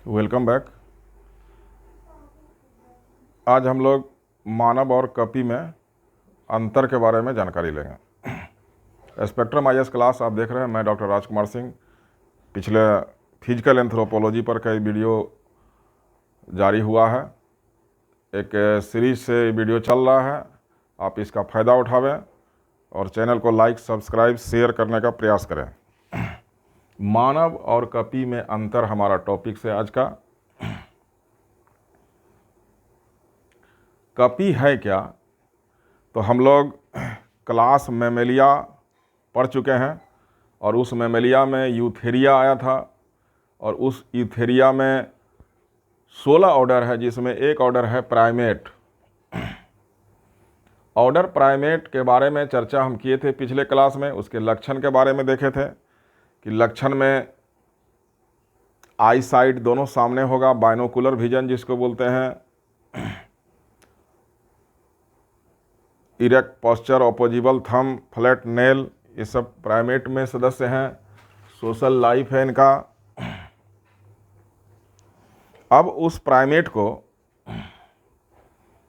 Welcome back. आज हम लोग मानव और कपी में अंतर के बारे में जानकारी लेंगे। स्पेक्ट्रम आईएएस क्लास आप देख रहे हैं। मैं डॉक्टर राजकुमार सिंह। पिछले फिजिकल एंथ्रोपोलॉजी पर कई वीडियो जारी हुआ है। एक सीरीज से वीडियो चल रहा है। आप इसका फ़ायदा उठावें और चैनल को लाइक, सब्सक्राइब, शेयर करने का प्रयास करें। मानव और कपी में अंतर हमारा टॉपिक से आज का। कपी है क्या? तो हम लोग क्लास मैमेलिया पढ़ चुके हैं और उस मैमेलिया में यूथेरिया आया था और उस यूथेरिया में 16 ऑर्डर है, जिसमें एक ऑर्डर है प्राइमेट। ऑर्डर प्राइमेट के बारे में चर्चा हम किए थे पिछले क्लास में। उसके लक्षण के बारे में देखे थे कि लक्षण में आई साइट दोनों सामने होगा, बाइनोकुलर विजन जिसको बोलते हैं, erect posture, opposable thumb, flat nail, ये सब प्राइमेट में सदस्य हैं। सोशल लाइफ है इनका। अब उस प्राइमेट को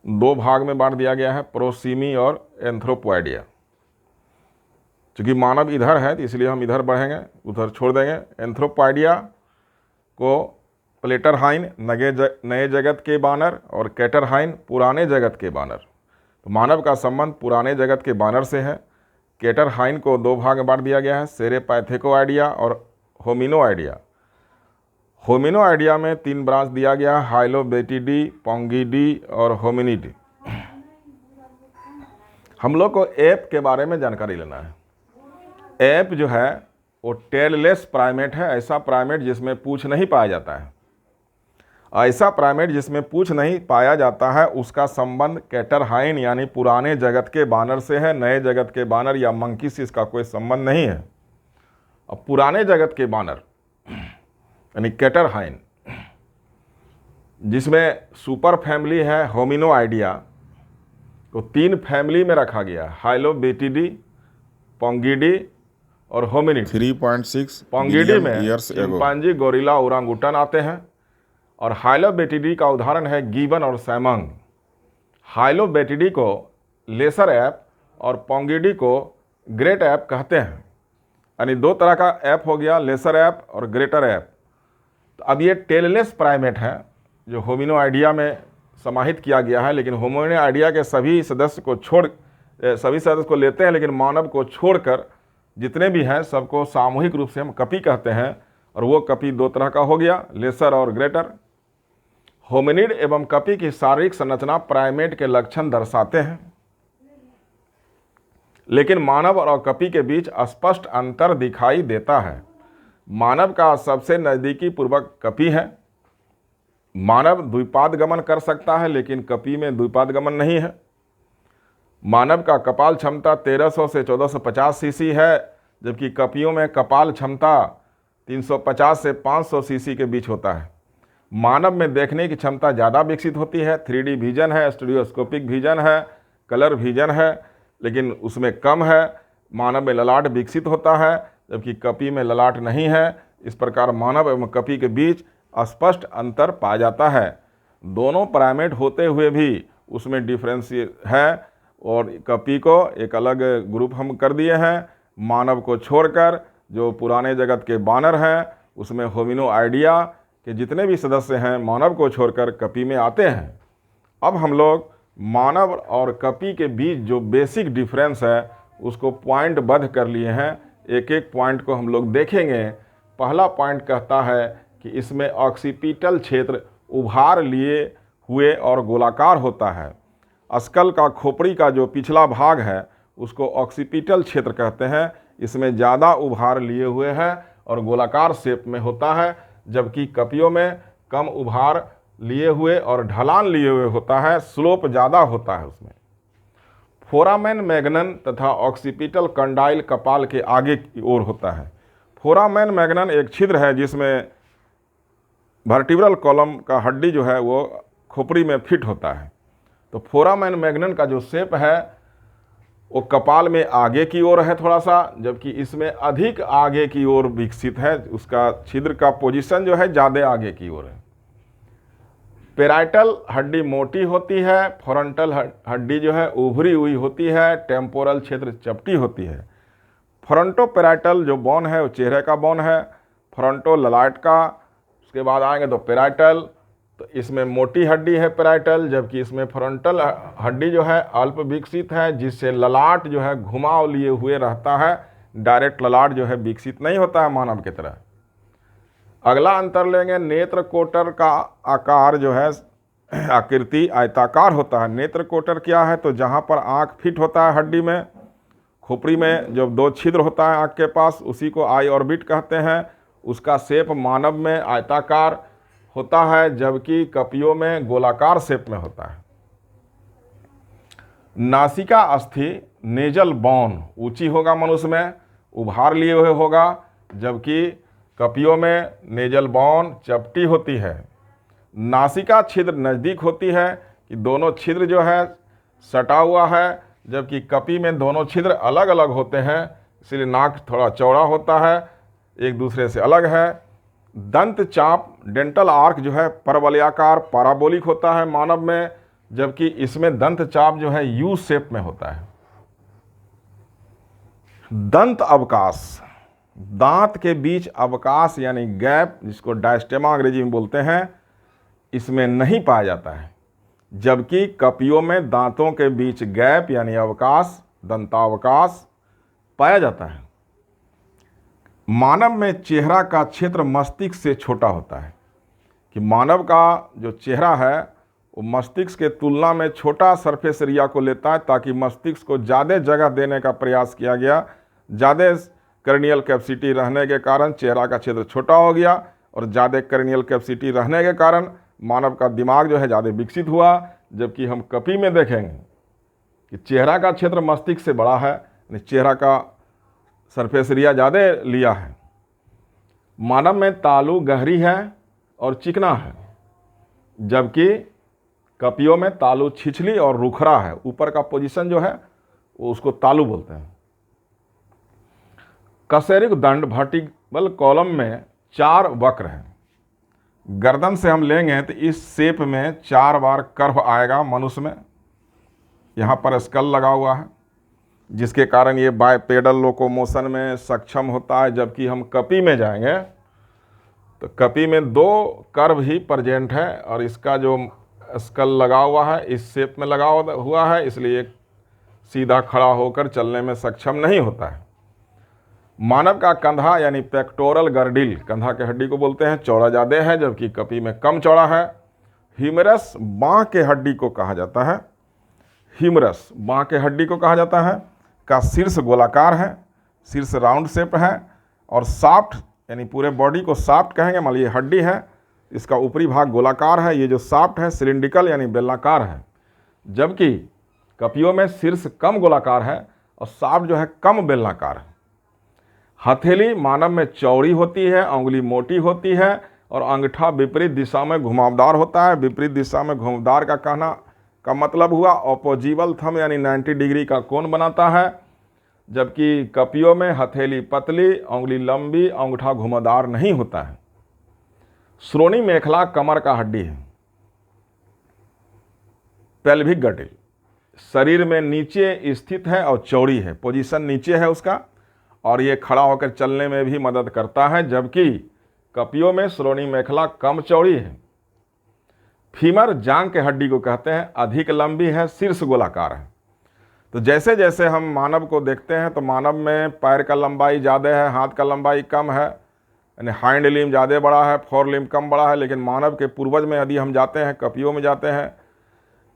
दो भाग में बांट दिया गया है, प्रोसीमी और एंथ्रोपोइडिया। चूँकि मानव इधर है तो इसलिए हम इधर बढ़ेंगे, उधर छोड़ देंगे। एंथ्रोपोइडिया को प्लेटरहाइन नए जगत के बानर और कैटरहाइन पुराने जगत के बानर। तो मानव का संबंध पुराने जगत के बानर से है। कैटरहाइन को दो भाग में बांट दिया गया है, सेरेपैथेकोआइडिया और होमिनोआइडिया। होमिनोआइडिया में 3 ब्रांच दिया गया है, हाइलोबेटिडी, पोंगिडी और होमिनिडी। हम लोग को एप के बारे में जानकारी लेना है। एप जो है वो टेललेस प्राइमेट है। ऐसा प्राइमेट जिसमें पूंछ नहीं पाया जाता है। ऐसा प्राइमेट जिसमें पूंछ नहीं पाया जाता है उसका संबंध कैटरहाइन यानी पुराने जगत के बानर से है। नए जगत के बानर या मंकी से इसका कोई संबंध नहीं है। अब पुराने जगत के बानर यानी कैटरहाइन, जिसमें सुपर फैमिली है होमिनोआइडिया, को 3 फैमिली में रखा गया, हाइलोबेटिडी, पोंगिडी और होमिनिड। 3.6 पोंगिडी में years ago चिंपांजी, गोरिल्ला, ओरांगुटन आते हैं और हाइलोबेटिडी का उदाहरण है गिबन और सैमंग। हाइलोबेटिडी को लेसर ऐप और पोंगिडी को ग्रेट ऐप कहते हैं। यानी 2 तरह का ऐप हो गया, लेसर ऐप और ग्रेटर ऐप। तो अब ये टेललेस प्राइमेट है जो होमिनोआइडिया में समाहित किया गया है, लेकिन होमिनोआइडिया के सभी सदस्य को लेते हैं, लेकिन मानव को छोड़कर जितने भी हैं सबको सामूहिक रूप से हम कपी कहते हैं। और वो कपी 2 तरह का हो गया, लेसर और ग्रेटर। होमिनिड एवं कपी की शारीरिक संरचना प्राइमेट के लक्षण दर्शाते हैं, लेकिन मानव और कपी के बीच स्पष्ट अंतर दिखाई देता है। मानव का सबसे नज़दीकी पूर्वक कपी है। मानव द्विपाद गमन कर सकता है, लेकिन कपी में द्विपाद गमन नहीं है। मानव का कपाल क्षमता 1300 से 1450 सीसी है, जबकि कपियों में कपाल क्षमता 350 से 500 सीसी के बीच होता है। मानव में देखने की क्षमता ज़्यादा विकसित होती है। 3D विजन है, स्टीरियोस्कोपिक विजन है, कलर विजन है, लेकिन उसमें कम है। मानव में ललाट विकसित होता है, जबकि कपी में ललाट नहीं है। इस प्रकार मानव एवं कपी के बीच स्पष्ट अंतर पाया जाता है। दोनों प्राइमेट होते हुए भी उसमें डिफरेंस है और कपी को एक अलग ग्रुप हम कर दिए हैं। मानव को छोड़कर जो पुराने जगत के बानर हैं उसमें होमिनोआइडिया के जितने भी सदस्य हैं मानव को छोड़कर कपी में आते हैं। अब हम लोग मानव और कपी के बीच जो बेसिक डिफरेंस है उसको पॉइंटबद्ध कर लिए हैं। एक एक पॉइंट को हम लोग देखेंगे। पहला पॉइंट कहता है कि इसमें ऑक्सीपिटल क्षेत्र उभार लिए हुए और गोलाकार होता है। स्कल का खोपड़ी का जो पिछला भाग है उसको ऑक्सीपिटल क्षेत्र कहते हैं। इसमें ज़्यादा उभार लिए हुए हैं और गोलाकार शेप में होता है, जबकि कपियों में कम उभार लिए हुए और ढलान लिए हुए होता है, स्लोप ज़्यादा होता है उसमें। फोरामेन मैग्नन तथा ऑक्सीपिटल कंडाइल कपाल के आगे की ओर होता है। फोरामेन मैग्नन एक छिद्र है जिसमें वर्टिब्रल कॉलम का हड्डी जो है वो खोपड़ी में फिट होता है। तो फोरामेन मैग्नन का जो शेप है वो कपाल में आगे की ओर है थोड़ा सा, जबकि इसमें अधिक आगे की ओर विकसित है। उसका छिद्र का पोजीशन जो है ज़्यादा आगे की ओर है। पेराइटल हड्डी मोटी होती है, फ्रंटल हड्डी जो है उभरी हुई होती है, टेम्पोरल क्षेत्र चपटी होती है। फ्रंटो पेराइटल जो बोन है वो चेहरे का बोन है, फ्रंटो ललाट का, उसके बाद आएंगे तो पेराइटल, तो इसमें मोटी हड्डी है पेराइटल, जबकि इसमें फ्रंटल हड्डी जो है अल्प विकसित है, जिससे ललाट जो है घुमाव लिए हुए रहता है, डायरेक्ट ललाट जो है विकसित नहीं होता है मानव की तरह। अगला अंतर लेंगे, नेत्र कोटर का आकार जो है आकृति आयताकार होता है। नेत्र कोटर क्या है, तो जहाँ पर आँख फिट होता है हड्डी में, खोपड़ी में जो 2 छिद्र होता है आँख के पास, उसी को आई ऑर्बिट कहते हैं। उसका शेप मानव में आयताकार होता है, जबकि कपियों में गोलाकार शेप में होता है। नासिका अस्थि नेजल बोन ऊंची होगा, मनुष्य में उभार लिए हुए होगा, जबकि कपियों में नेजल बोन चपटी होती है। नासिका छिद्र नज़दीक होती है कि दोनों छिद्र जो है सटा हुआ है, जबकि कपि में दोनों छिद्र अलग अलग होते हैं, इसलिए नाक थोड़ा चौड़ा होता है, एक दूसरे से अलग है। दंत चाप डेंटल आर्क जो है परवलयाकार पैराबोलिक होता है मानव में, जबकि इसमें दंत चाप जो है यू शेप में होता है। दंत अवकाश, दांत के बीच अवकाश यानी गैप, जिसको डायस्टेमा अंग्रेजी में बोलते हैं, इसमें नहीं पाया जाता है, जबकि कपियों में दांतों के बीच गैप यानी अवकाश, दंतावकाश पाया जाता है। मानव में चेहरा का क्षेत्र मस्तिष्क से छोटा होता है, कि मानव का जो चेहरा है वो मस्तिष्क के तुलना में छोटा सरफेस एरिया को लेता है, ताकि मस्तिष्क को ज़्यादा जगह देने का प्रयास किया गया। ज़्यादा कर्नियल कैपेसिटी रहने के कारण चेहरा का क्षेत्र छोटा हो गया, और ज़्यादा कर्नियल कैपेसिटी रहने के कारण मानव का दिमाग जो है ज़्यादा विकसित हुआ। जबकि हम कपि में देखेंगे कि चेहरा का क्षेत्र मस्तिष्क से बड़ा है, यानी चेहरा का सरफेस एरिया ज़्यादा लिया है। मानव में तालु गहरी है और चिकना है, जबकि कपियों में तालु छिछली और रुखरा है। ऊपर का पोजीशन जो है वो उसको तालु बोलते हैं। कशेरुक दंड वर्टिकल कॉलम में 4 वक्र हैं। गर्दन से हम लेंगे तो इस शेप में 4 बार कर्व आएगा मनुष्य में। यहाँ पर स्कल लगा हुआ है, जिसके कारण ये बाइपेडल लोकोमोशन में सक्षम होता है। जबकि हम कपि में जाएंगे तो कपि में 2 कर्व ही प्रेजेंट है, और इसका जो स्कल लगा हुआ है इस शेप में लगा हुआ है, इसलिए सीधा खड़ा होकर चलने में सक्षम नहीं होता है। मानव का कंधा यानी पेक्टोरल गर्डिल, कंधा के हड्डी को बोलते हैं, चौड़ा ज़्यादा है, जबकि कपि में कम चौड़ा है। ह्यूमरस बाँह के हड्डी को कहा जाता है, ह्यूमरस बाँह के हड्डी को कहा जाता है, का शीर्ष गोलाकार है, शीर्ष राउंड शेप है, और साफ्ट यानी पूरे बॉडी को साफ्ट कहेंगे। मान लीजिए हड्डी है, इसका ऊपरी भाग गोलाकार है, ये जो साफ्ट है सिलिंड्रिकल यानी बेलनाकार है। जबकि कपियों में शीर्ष कम गोलाकार है और साफ्ट जो है कम बेलनाकार है। हथेली मानव में चौड़ी होती है, उंगली मोटी होती है, और अंगूठा विपरीत दिशा में घुमावदार होता है। विपरीत दिशा में घुमावदार का कहना का मतलब हुआ ऑपोजिबल थंब यानी 90 डिग्री का कोण बनाता है। जबकि कपियों में हथेली पतली, उंगली लंबी, अंगूठा घुमावदार नहीं होता है। श्रोणि मेखला कमर का हड्डी है। पेल्विक गटिल शरीर में नीचे स्थित है और चौड़ी है, पोजीशन नीचे है उसका, और ये खड़ा होकर चलने में भी मदद करता है। जबकि कपियों में श्रोणि मेखला कम चौड़ी है। फीमर जांग के हड्डी को कहते हैं, अधिक लंबी है, शीर्ष गोलाकार है। तो जैसे जैसे हम मानव को देखते हैं तो मानव में पैर का लंबाई ज़्यादा है, हाथ का लंबाई कम है, यानी हाइंड लिम्ब ज़्यादा बड़ा है, फोर लिम्ब कम बड़ा है। लेकिन मानव के पूर्वज में यदि हम जाते हैं, कपियों में जाते हैं,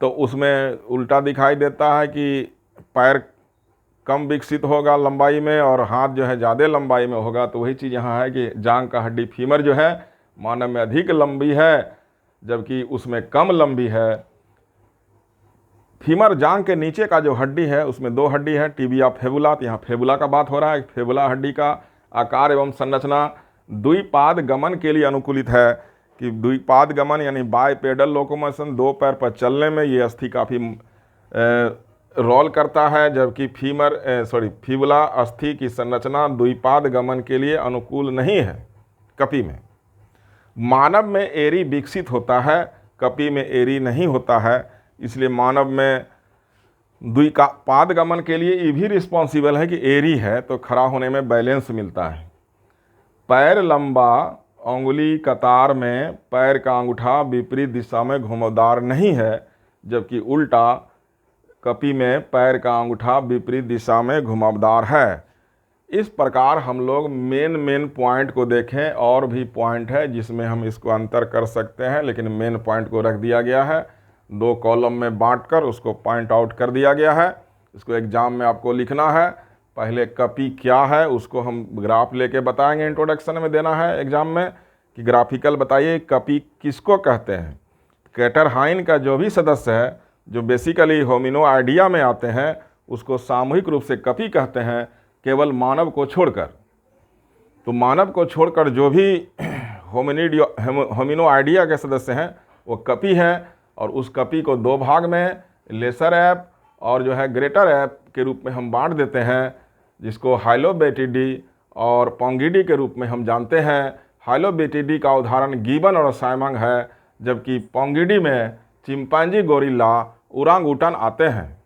तो उसमें उल्टा दिखाई देता है कि पैर कम विकसित होगा लंबाई में और हाथ जो है ज़्यादा लंबाई में होगा। तो वही चीज़ यहाँ है कि जांग का हड्डी फीमर जो है मानव में अधिक लंबी है, जबकि उसमें कम लंबी है। फीमर जांग के नीचे का जो हड्डी है उसमें 2 हड्डी है, टिबिया फेबुला। तो यहाँ फेबुला का बात हो रहा है। फेबुला हड्डी का आकार एवं संरचना द्विपाद गमन के लिए अनुकूलित है, कि द्विपाद गमन यानी बाइपेडल लोकोमोशन, 2 पैर पर चलने में ये अस्थि काफ़ी रोल करता है। जबकि फीबुला अस्थि की संरचना द्विपाद गमन के लिए अनुकूल नहीं है कपि में। मानव में एरी विकसित होता है, कपि में एरी नहीं होता है, इसलिए मानव में द्विपाद गमन के लिए ये भी रिस्पॉन्सिबल है कि एरी है तो खड़ा होने में बैलेंस मिलता है। पैर लंबा, उंगली कतार में पैर का अंगूठा विपरीत दिशा में घुमावदार नहीं है, जबकि उल्टा कपि में पैर का अंगूठा विपरीत दिशा में घुमावदार है। इस प्रकार हम लोग मेन पॉइंट को देखें, और भी पॉइंट है जिसमें हम इसको अंतर कर सकते हैं, लेकिन मेन पॉइंट को रख दिया गया है, 2 कॉलम में बांटकर उसको पॉइंट आउट कर दिया गया है। इसको एग्जाम में आपको लिखना है। पहले कपि क्या है उसको हम ग्राफ लेके बताएंगे, इंट्रोडक्शन में देना है एग्जाम में कि ग्राफिकल बताइए कपि किसको कहते हैं। कैटरहाइन का जो भी सदस्य है जो बेसिकली होमिनो आइडिया में आते हैं उसको सामूहिक रूप से कपि कहते हैं, केवल मानव को छोड़कर। तो मानव को छोड़कर जो भी होमिनो आइडिया के सदस्य हैं वो कपि हैं, और उस कपि को 2 भाग में लेसर ऐप और जो है ग्रेटर ऐप के रूप में हम बांट देते हैं, जिसको हाइलोबैटिडी और पोंगिडी के रूप में हम जानते हैं। हाइलोबैटिडी का उदाहरण गिबन और साइमंग है, जबकि पोंगिडी में चिंपांजी, गोरिल्ला, ओरांगुटान आते हैं।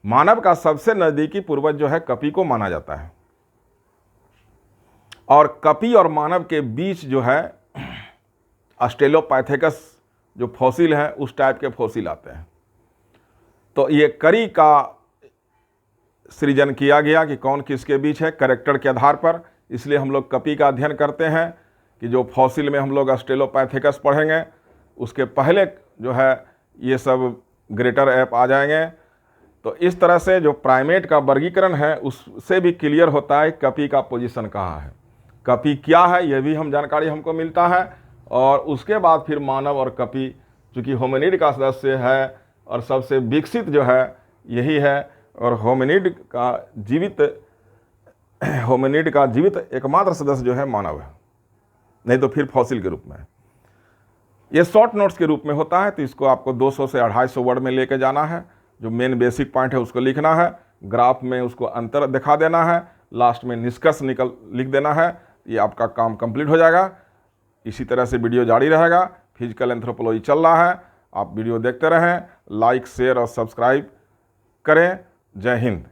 मानव का सबसे नज़दीकी पूर्वज जो है कपि को माना जाता है, और कपि और मानव के बीच जो है ऑस्ट्रेलोपाइथेकस जो फॉसिल है उस टाइप के फॉसिल आते हैं। तो ये करी का सृजन किया गया कि कौन किसके बीच है कैरेक्टर के आधार पर, इसलिए हम लोग कपि का अध्ययन करते हैं कि जो फॉसिल में हम लोग ऑस्ट्रेलोपाइथेकस पढ़ेंगे उसके पहले जो है ये सब ग्रेटर ऐप आ जाएंगे। तो इस तरह से जो प्राइमेट का वर्गीकरण है उससे भी क्लियर होता है कपि का पोजीशन कहाँ है, कपि क्या है, ये भी हम जानकारी हमको मिलता है। और उसके बाद फिर मानव और कपि चूँकि होमिनिड का सदस्य है और सबसे विकसित जो है यही है, और होमिनिड का जीवित एकमात्र सदस्य जो है मानव है, नहीं तो फिर फॉसिल के रूप में। ये शॉर्ट नोट्स के रूप में होता है, तो इसको आपको 200 से 250 वर्ड में लेके जाना है। जो मेन बेसिक पॉइंट है उसको लिखना है, ग्राफ में उसको अंतर दिखा देना है, लास्ट में निष्कर्ष लिख देना है। ये आपका काम कंप्लीट हो जाएगा। इसी तरह से वीडियो जारी रहेगा। फिजिकल एंथ्रोपोलॉजी चल रहा है, आप वीडियो देखते रहें, लाइक शेयर और सब्सक्राइब करें। जय हिंद।